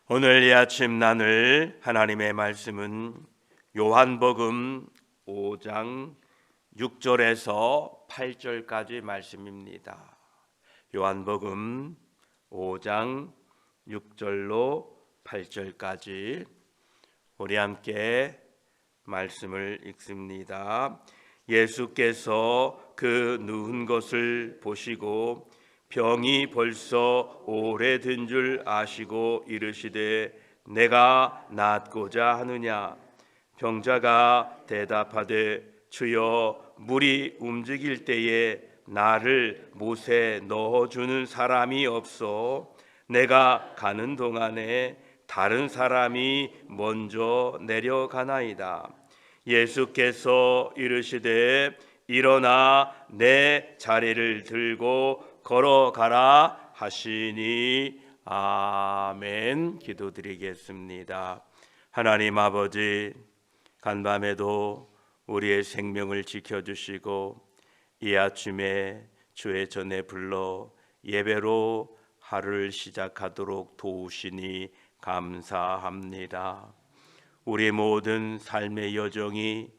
오늘 이 아침 나눌 하나님의 말씀은 요한복음 5장 6절에서 8절까지 말씀입니다. 요한복음 5장 6절로 8절까지 우리 함께 말씀을 읽습니다. 예수께서 그 누운 것을 보시고 병이 벌써 오래된 줄 아시고 이르시되 내가 낫고자 하느냐. 병자가 대답하되 주여, 물이 움직일 때에 나를 못에 넣어주는 사람이 없어 내가 가는 동안에 다른 사람이 먼저 내려가나이다. 예수께서 이르시되 일어나 내 자리를 들고 걸어가라 하시니 아멘. 기도드리겠습니다. 하나님 아버지, 간밤에도 우리의 생명을 지켜주시고 이 아침에 주의 전에 불러 예배로 하루를 시작하도록 도우시니 감사합니다. 우리의 모든 삶의 여정이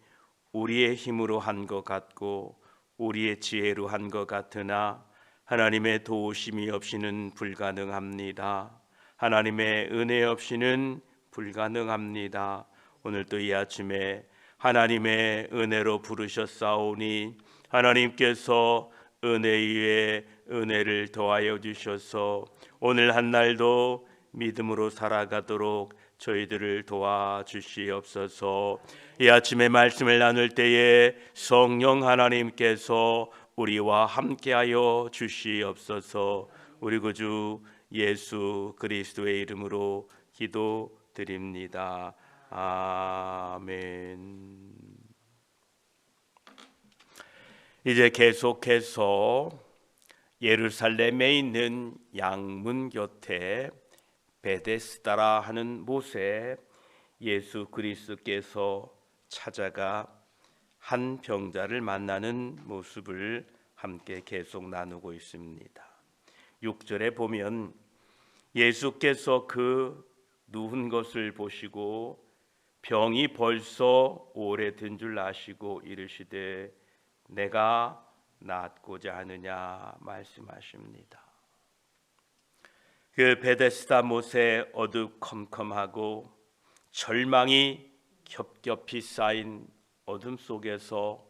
우리의 힘으로 한 것 같고 우리의 지혜로 한 것 같으나 하나님의 도우심이 없이는 불가능합니다. 하나님의 은혜 없이는 불가능합니다. 오늘도 이 아침에 하나님의 은혜로 부르셨사오니 하나님께서 은혜 위에 은혜를 더하여 주셔서 오늘 한 날도 믿음으로 살아가도록 저희들을 도와주시옵소서. 이 아침에 말씀을 나눌 때에 성령 하나님께서 우리와 함께하여 주시옵소서. 우리 구주 예수 그리스도의 이름으로 기도드립니다. 아멘. 이제 계속해서 예루살렘에 있는 양문 곁에 베데스다라 하는 못에 예수 그리스도께서 찾아가 한 병자를 만나는 모습을 함께 계속 나누고 있습니다. 6절에 보면 예수께서 그 누운 것을 보시고 병이 벌써 오래된 줄 아시고 이르시되 내가 낫고자 하느냐 말씀하십니다. 그 베데스다 못에 어두컴컴하고 절망이 겹겹이 쌓인 어둠 속에서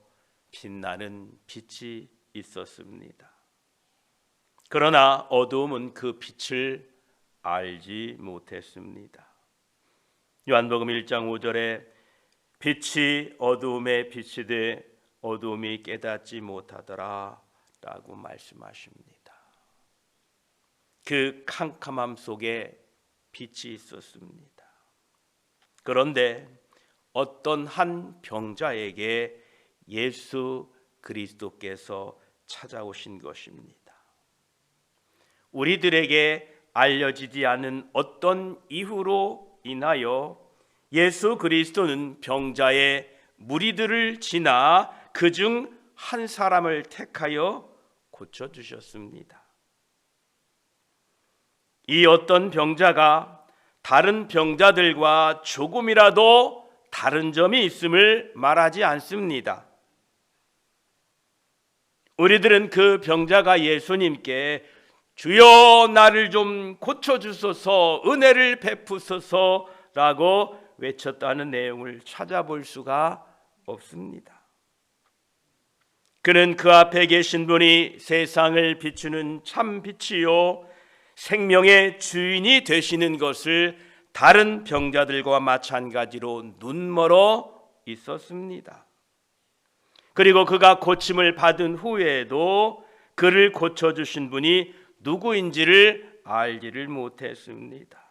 빛나는 빛이 있었습니다. 그러나 어두움은 그 빛을 알지 못했습니다. 요한복음 1장 5절에 빛이 어두움에 비치되 어두움이 깨닫지 못하더라 라고 말씀하십니다. 그 캄캄함 속에 빛이 있었습니다. 그런데 어떤 한 병자에게 예수 그리스도께서 찾아오신 것입니다. 우리들에게 알려지지 않은 어떤 이유로 인하여 예수 그리스도는 병자의 무리들을 지나 그중 한 사람을 택하여 고쳐주셨습니다. 이 어떤 병자가 다른 병자들과 조금이라도 다른 점이 있음을 말하지 않습니다. 우리들은 그 병자가 예수님께 주여 나를 좀 고쳐주소서, 은혜를 베푸소서 라고 외쳤다는 내용을 찾아볼 수가 없습니다. 그는 그 앞에 계신 분이 세상을 비추는 참 빛이요 생명의 주인이 되시는 것을 다른 병자들과 마찬가지로 눈멀어 있었습니다. 그리고 그가 고침을 받은 후에도 그를 고쳐주신 분이 누구인지를 알지를 못했습니다.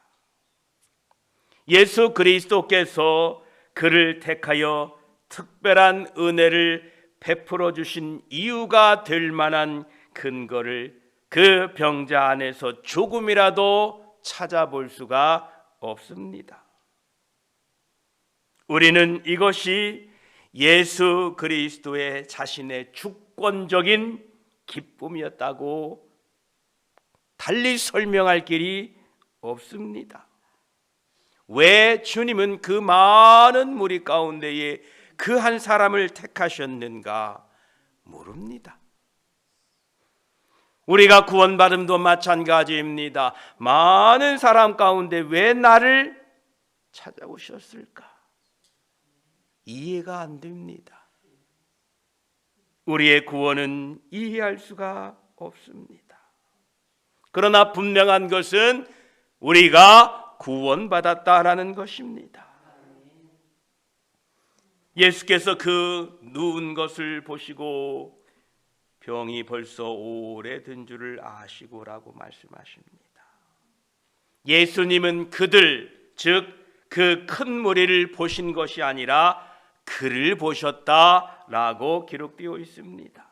예수 그리스도께서 그를 택하여 특별한 은혜를 베풀어 주신 이유가 될 만한 근거를 그 병자 안에서 조금이라도 찾아볼 수가 없습니다. 우리는 이것이 예수 그리스도의 자신의 주권적인 기쁨이었다고 달리 설명할 길이 없습니다. 왜 주님은 그 많은 무리 가운데에 그 한 사람을 택하셨는가 모릅니다. 우리가 구원받음도 마찬가지입니다. 많은 사람 가운데 왜 나를 찾아오셨을까? 이해가 안 됩니다. 우리의 구원은 이해할 수가 없습니다. 그러나 분명한 것은 우리가 구원받았다라는 것입니다. 예수께서 그 누운 것을 보시고 병이 벌써 오래된 줄을 아시고라고 말씀하십니다. 예수님은 그들, 즉 그 큰 무리를 보신 것이 아니라 그를 보셨다라고 기록되어 있습니다.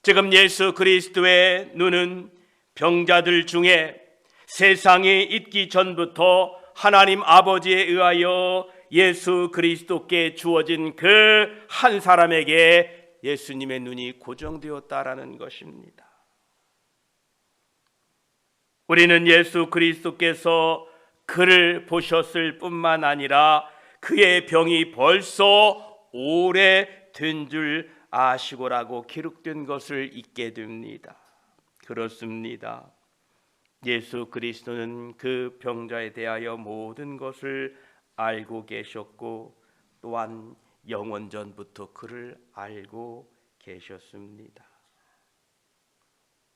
지금 예수 그리스도의 눈은 병자들 중에 세상에 있기 전부터 하나님 아버지에 의하여 예수 그리스도께 주어진 그 한 사람에게 예수님의 눈이 고정되었다라는 것입니다. 우리는 예수 그리스도께서 그를 보셨을 뿐만 아니라 그의 병이 벌써 오래된 줄 아시고라고 기록된 것을 잊게 됩니다. 그렇습니다. 예수 그리스도는 그 병자에 대하여 모든 것을 알고 계셨고 또한 영원전부터 그를 알고 계셨습니다.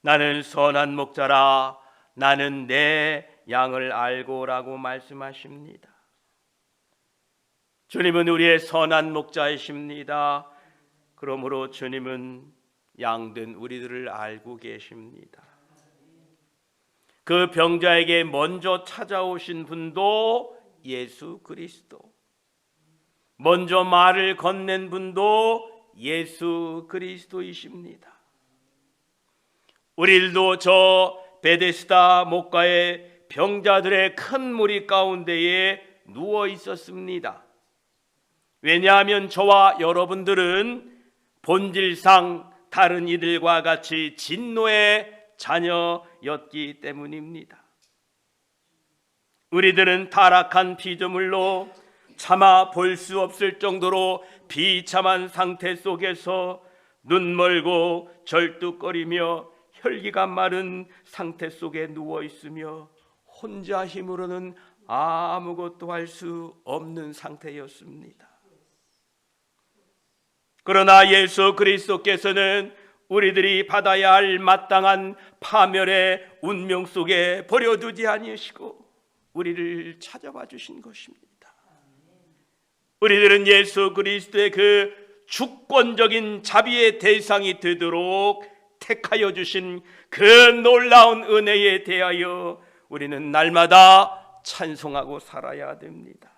나는 선한 목자라 나는 내 양을 알고라고 말씀하십니다. 주님은 우리의 선한 목자이십니다. 그러므로 주님은 양된 우리들을 알고 계십니다. 그 병자에게 먼저 찾아오신 분도 예수 그리스도, 먼저 말을 건넨 분도 예수 그리스도이십니다. 우리들도 저 베데스다 목가의 병자들의 큰 무리 가운데에 누워 있었습니다. 왜냐하면 저와 여러분들은 본질상 다른 이들과 같이 진노의 자녀였기 때문입니다. 우리들은 타락한 피조물로 차마 볼 수 없을 정도로 비참한 상태 속에서 눈 멀고 절뚝거리며 혈기가 마른 상태 속에 누워 있으며 혼자 힘으로는 아무것도 할 수 없는 상태였습니다. 그러나 예수 그리스도께서는 우리들이 받아야 할 마땅한 파멸의 운명 속에 버려두지 아니하시고 우리를 찾아와 주신 것입니다. 우리들은 예수 그리스도의 그 주권적인 자비의 대상이 되도록 택하여 주신 그 놀라운 은혜에 대하여 우리는 날마다 찬송하고 살아야 됩니다.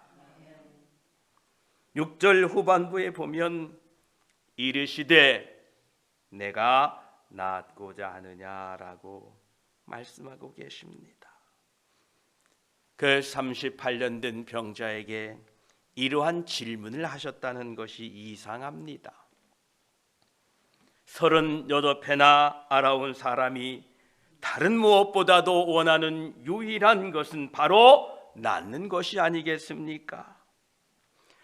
6절 후반부에 보면 이르시되 내가 낫고자 하느냐라고 말씀하고 계십니다. 그 38년 된 병자에게 이러한 질문을 하셨다는 것이 이상합니다. 38회나 알아온 사람이 다른 무엇보다도 원하는 유일한 것은 바로 낫는 것이 아니겠습니까?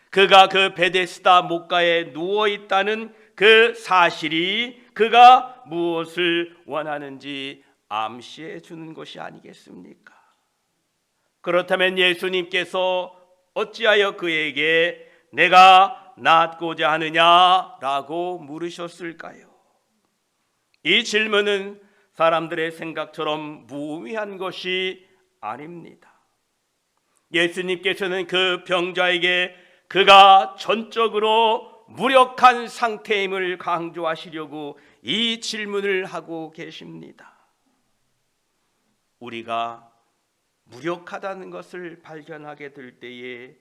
그가 그 베데스다 목가에 누워 있다는 그 사실이 그가 무엇을 원하는지 암시해 주는 것이 아니겠습니까? 그렇다면 예수님께서 어찌하여 그에게 내가 낫고자 하느냐라고 물으셨을까요? 이 질문은 사람들의 생각처럼 무의미한 것이 아닙니다. 예수님께서는 그 병자에게 그가 전적으로 무력한 상태임을 강조하시려고 이 질문을 하고 계십니다. 우리가 무력하다는 것을 발견하게 될 때에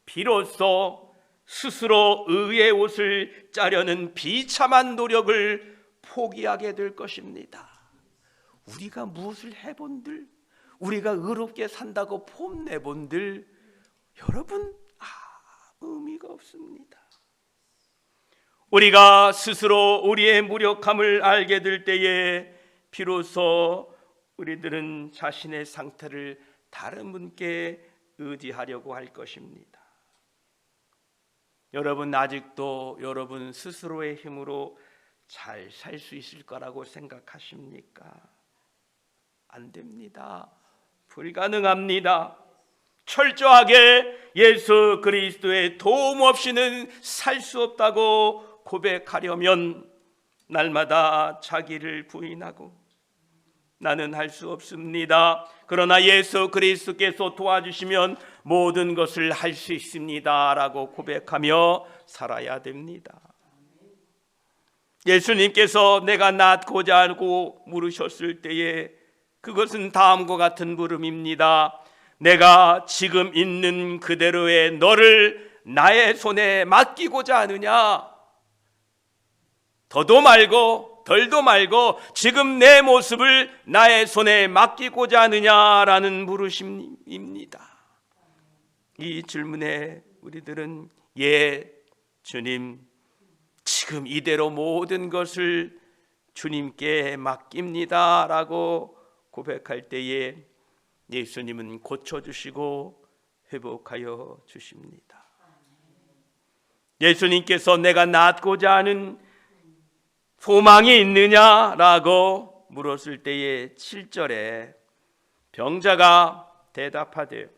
비로소 스스로 의의 옷을 짜려는 비참한 노력을 포기하게 될 것입니다. 우리가 무엇을 해본들, 우리가 의롭게 산다고 폼내본들 여러분 의미가 없습니다. 우리가 스스로 우리의 무력함을 알게 될 때에 비로소 우리들은 자신의 상태를 다른 분께 의지하려고 할 것입니다. 여러분 아직도 여러분 스스로의 힘으로 잘 살 수 있을 거라고 생각하십니까? 안 됩니다. 불가능합니다. 철저하게 예수 그리스도의 도움 없이는 살 수 없다고 고백하려면 날마다 자기를 부인하고 나는 할 수 없습니다. 그러나 예수 그리스도께서 도와주시면 모든 것을 할 수 있습니다 라고 고백하며 살아야 됩니다. 예수님께서 내가 낫고자 하고 물으셨을 때에 그것은 다음과 같은 물음입니다. 내가 지금 있는 그대로의 너를 나의 손에 맡기고자 하느냐? 더도 말고 덜도 말고 지금 내 모습을 나의 손에 맡기고자 하느냐라는 물으심입니다. 이 질문에 우리들은 예 주님, 지금 이대로 모든 것을 주님께 맡깁니다 라고 고백할 때에 예수님은 고쳐주시고 회복하여 주십니다. 예수님께서 내가 낫고자 하는 소망이 있느냐라고 물었을 때에 7절에 병자가 대답하되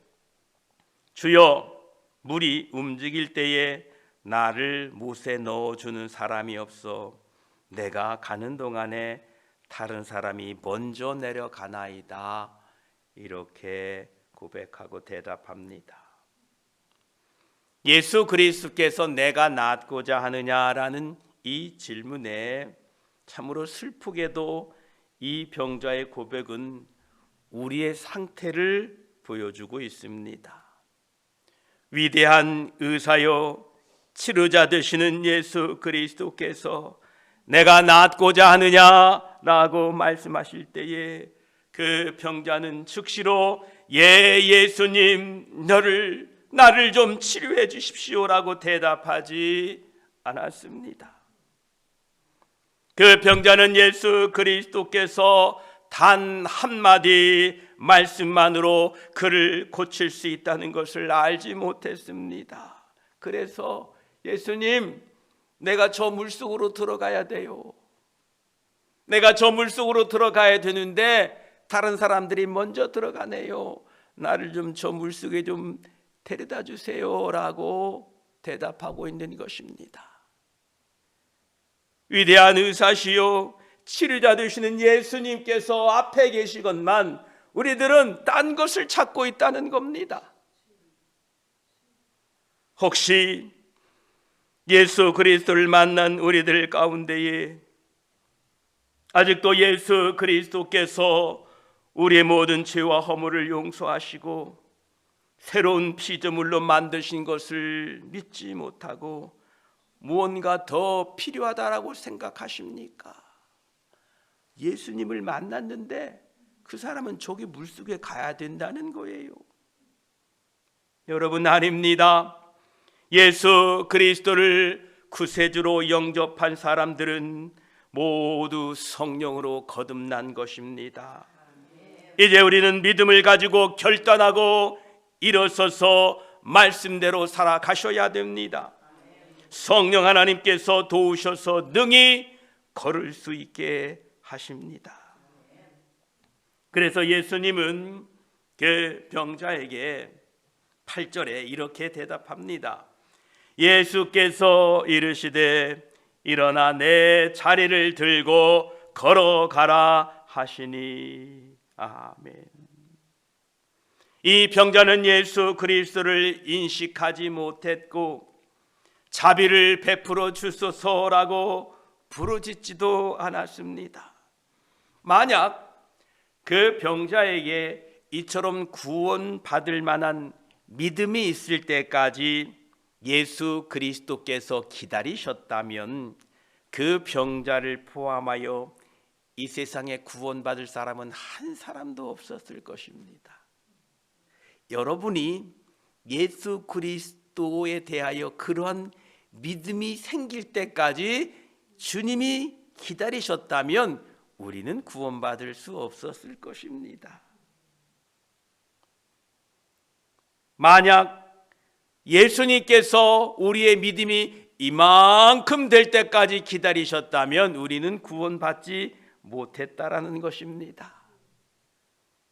주여, 물이 움직일 때에 나를 못에 넣어주는 사람이 없어 내가 가는 동안에 다른 사람이 먼저 내려가나이다 이렇게 고백하고 대답합니다. 예수 그리스도께서 내가 낫고자 하느냐라는 이 질문에 참으로 슬프게도 이 병자의 고백은 우리의 상태를 보여주고 있습니다. 위대한 의사요 치료자 되시는 예수 그리스도께서 내가 낫고자 하느냐라고 말씀하실 때에 그 병자는 즉시로 예 예수님 나를 좀 치료해 주십시오라고 대답하지 않았습니다. 그 병자는 예수 그리스도께서 단 한마디 말씀만으로 그를 고칠 수 있다는 것을 알지 못했습니다. 그래서 예수님, 내가 저 물속으로 들어가야 돼요. 내가 저 물속으로 들어가야 되는데 다른 사람들이 먼저 들어가네요. 나를 좀 저 물속에 좀 데려다 주세요 라고 대답하고 있는 것입니다. 위대한 의사시요 치료자 되시는 예수님께서 앞에 계시건만 우리들은 딴 것을 찾고 있다는 겁니다. 혹시 예수 그리스도를 만난 우리들 가운데에 아직도 예수 그리스도께서 우리의 모든 죄와 허물을 용서하시고 새로운 피조물로 만드신 것을 믿지 못하고 무언가 더 필요하다라고 생각하십니까? 예수님을 만났는데 그 사람은 저기 물속에 가야 된다는 거예요. 여러분 아닙니다. 예수 그리스도를 구세주로 영접한 사람들은 모두 성령으로 거듭난 것입니다. 이제 우리는 믿음을 가지고 결단하고 일어서서 말씀대로 살아가셔야 됩니다. 성령 하나님께서 도우셔서 능히 걸을 수 있게 하십니다. 그래서 예수님은 그 병자에게 8절에 이렇게 대답합니다. 예수께서 이르시되 일어나 내 자리를 들고 걸어가라 하시니 아멘. 이 병자는 예수 그리스도를 인식하지 못했고 자비를 베풀어 주소서라고 부르짖지도 않았습니다. 만약 그 병자에게 이처럼 구원받을 만한 믿음이 있을 때까지 예수 그리스도께서 기다리셨다면 그 병자를 포함하여 이 세상에 구원받을 사람은 한 사람도 없었을 것입니다. 여러분이 예수 그리스도에 대하여 그러한 믿음이 생길 때까지 주님이 기다리셨다면 우리는 구원받을 수 없었을 것입니다. 만약 예수님께서 우리의 믿음이 이만큼 될 때까지 기다리셨다면 우리는 구원받지 못했다라는 것입니다.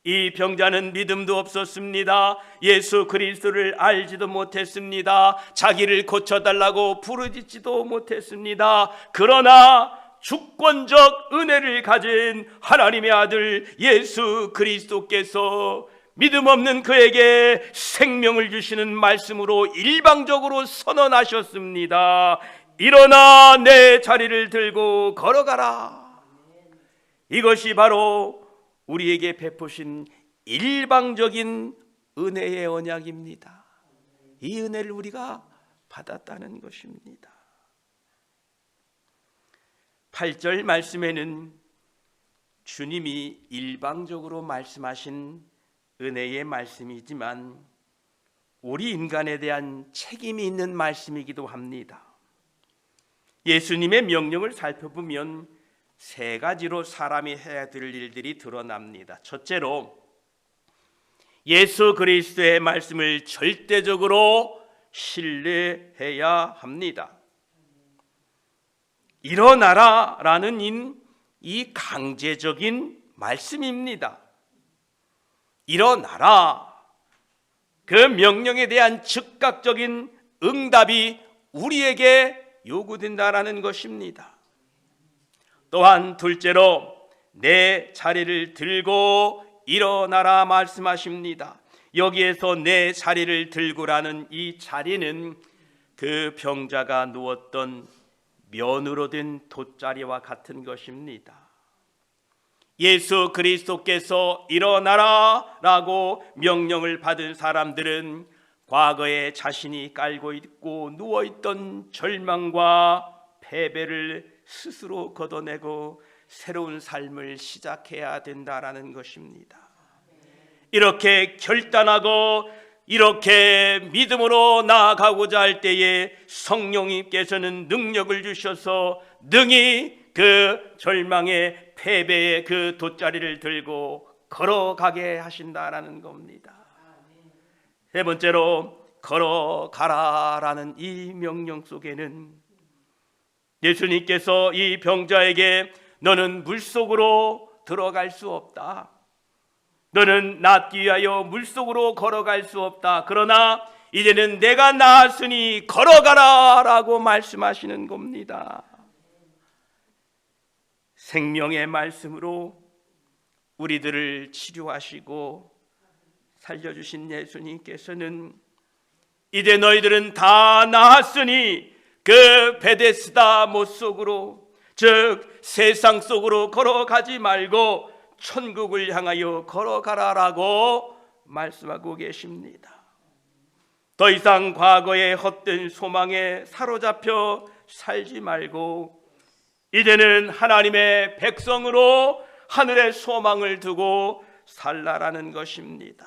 이 병자는 믿음도 없었습니다. 예수 그리스도를 알지도 못했습니다. 자기를 고쳐달라고 부르짖지도 못했습니다. 그러나 주권적 은혜를 가진 하나님의 아들 예수 그리스도께서 믿음 없는 그에게 생명을 주시는 말씀으로 일방적으로 선언하셨습니다. 일어나 내 자리를 들고 걸어가라. 이것이 바로 우리에게 베푸신 일방적인 은혜의 언약입니다. 이 은혜를 우리가 받았다는 것입니다. 8절 말씀에는 주님이 일방적으로 말씀하신 은혜의 말씀이지만 우리 인간에 대한 책임이 있는 말씀이기도 합니다. 예수님의 명령을 살펴보면 세 가지로 사람이 해야 될 일들이 드러납니다. 첫째로 예수 그리스도의 말씀을 절대적으로 신뢰해야 합니다. 일어나라라는 이 강제적인 말씀입니다. 일어나라. 그 명령에 대한 즉각적인 응답이 우리에게 요구된다라는 것입니다. 또한 둘째로 내 자리를 들고 일어나라 말씀하십니다. 여기에서 내 자리를 들고라는 이 자리는 그 병자가 누웠던 면으로 된 돗자리와 같은 것입니다. 예수 그리스도께서 일어나라 라고 명령을 받은 사람들은 과거에 자신이 깔고 있고 누워있던 절망과 패배를 스스로 걷어내고 새로운 삶을 시작해야 된다라는 것입니다. 이렇게 결단하고 이렇게 믿음으로 나아가고자 할 때에 성령님께서는 능력을 주셔서 능히 그 절망의 패배의 그 돗자리를 들고 걸어가게 하신다라는 겁니다. 세 번째로 걸어가라라는 이 명령 속에는 예수님께서 이 병자에게 너는 물속으로 들어갈 수 없다. 너는 낫기 위하여 물속으로 걸어갈 수 없다. 그러나 이제는 내가 나았으니 걸어가라 라고 말씀하시는 겁니다. 생명의 말씀으로 우리들을 치료하시고 살려주신 예수님께서는 이제 너희들은 다 나았으니 그 베데스다 못 속으로, 즉 세상 속으로 걸어가지 말고 천국을 향하여 걸어가라라고 말씀하고 계십니다. 더 이상 과거의 헛된 소망에 사로잡혀 살지 말고 이제는 하나님의 백성으로 하늘의 소망을 두고 살라라는 것입니다.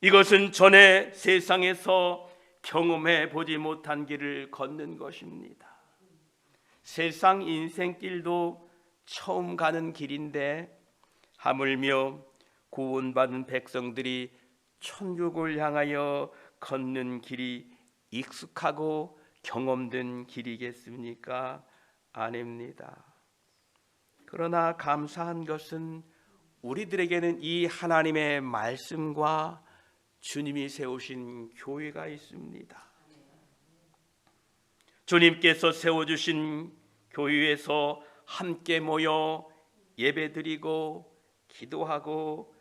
이것은 전에 세상에서 경험해 보지 못한 길을 걷는 것입니다. 세상 인생길도 처음 가는 길인데 하물며 구원받은 백성들이 천국을 향하여 걷는 길이 익숙하고 경험된 길이겠습니까? 아닙니다. 그러나 감사한 것은 우리들에게는 이 하나님의 말씀과 주님이 세우신 교회가 있습니다. 주님께서 세워주신 교회에서 함께 모여 예배드리고 기도하고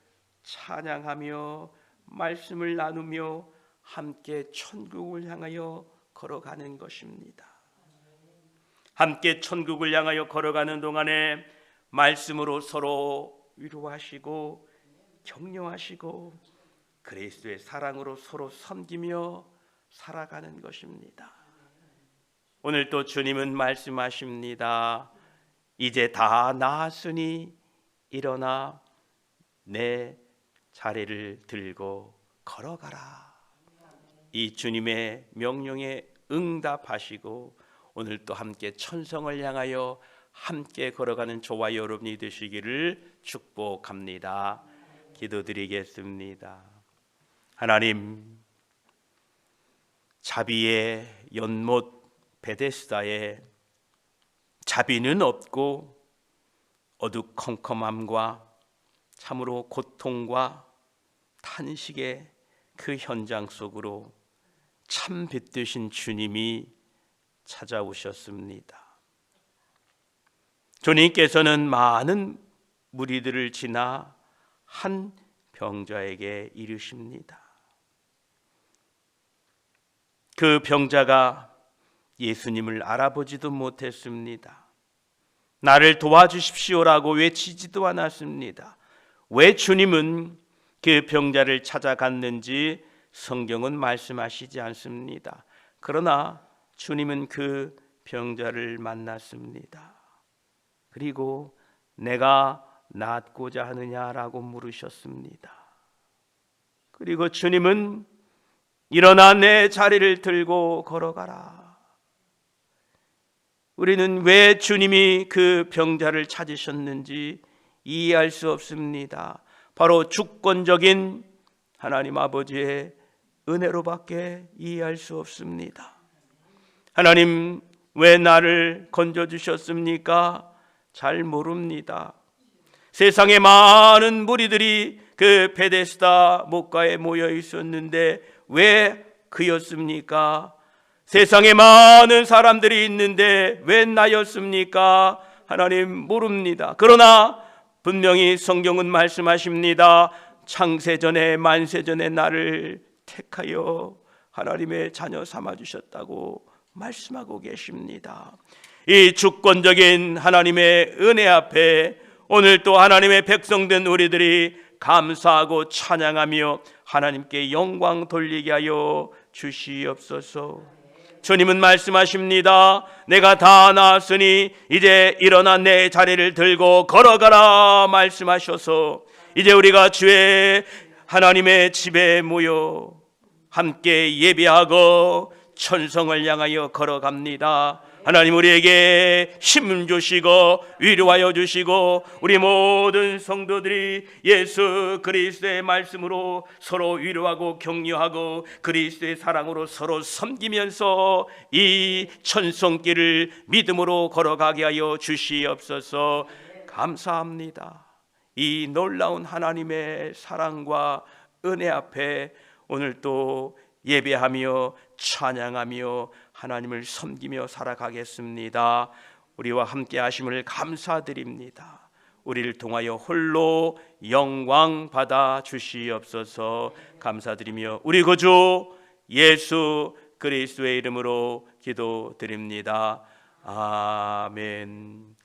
찬양하며 말씀을 나누며 함께 천국을 향하여 걸어가는 것입니다. 함께 천국을 향하여 걸어가는 동안에 말씀으로 서로 위로하시고 격려하시고 그리스도의 사랑으로 서로 섬기며 살아가는 것입니다. 오늘 또 주님은 말씀하십니다. 이제 다 나았으니 일어나 내 자리를 들고 걸어가라. 이 주님의 명령에 응답하시고 오늘 또 함께 천성을 향하여 함께 걸어가는 저와 여러분이 되시기를 축복합니다. 기도드리겠습니다. 하나님, 자비의 연못 베데스다에 자비는 없고 어두컴컴함과 참으로 고통과 탄식의 그 현장 속으로 참 빛 되신 주님이 찾아오셨습니다. 주님께서는 많은 무리들을 지나 한 병자에게 이르십니다. 그 병자가 예수님을 알아보지도 못했습니다. 나를 도와주십시오라고 외치지도 않았습니다. 왜 주님은 그 병자를 찾아갔는지 성경은 말씀하시지 않습니다. 그러나 주님은 그 병자를 만났습니다. 그리고 내가 낫고자 하느냐라고 물으셨습니다. 그리고 주님은 일어나 내 자리를 들고 걸어가라. 우리는 왜 주님이 그 병자를 찾으셨는지 이해할 수 없습니다. 바로 주권적인 하나님 아버지의 은혜로밖에 이해할 수 없습니다. 하나님, 왜 나를 건져주셨습니까? 잘 모릅니다. 세상에 많은 무리들이 그 베데스다 못가에 모여 있었는데 왜 그였습니까? 세상에 많은 사람들이 있는데 왜 나였습니까? 하나님, 모릅니다. 그러나 분명히 성경은 말씀하십니다. 창세전에 만세전에 나를 택하여 하나님의 자녀 삼아주셨다고 말씀하고 계십니다. 이 주권적인 하나님의 은혜 앞에 오늘 또 하나님의 백성된 우리들이 감사하고 찬양하며 하나님께 영광 돌리게 하여 주시옵소서. 주님은 말씀하십니다. 내가 다 나았으니 이제 일어나 내 자리를 들고 걸어가라 말씀하셔서 이제 우리가 주의 하나님의 집에 모여 함께 예배하고 천성을 향하여 걸어갑니다. 하나님, 우리에게 힘 주시고 위로하여 주시고 우리 모든 성도들이 예수 그리스도의 말씀으로 서로 위로하고 격려하고 그리스도의 사랑으로 서로 섬기면서 이 천성길을 믿음으로 걸어가게 하여 주시옵소서. 감사합니다. 이 놀라운 하나님의 사랑과 은혜 앞에 오늘 또 예배하며 찬양하며 하나님을 섬기며 살아가겠습니다. 우리와 함께 하심을 감사드립니다. 우리를 통하여 홀로 영광 받아 주시옵소서. 감사드리며 우리 구주 예수 그리스도의 이름으로 기도드립니다. 아멘.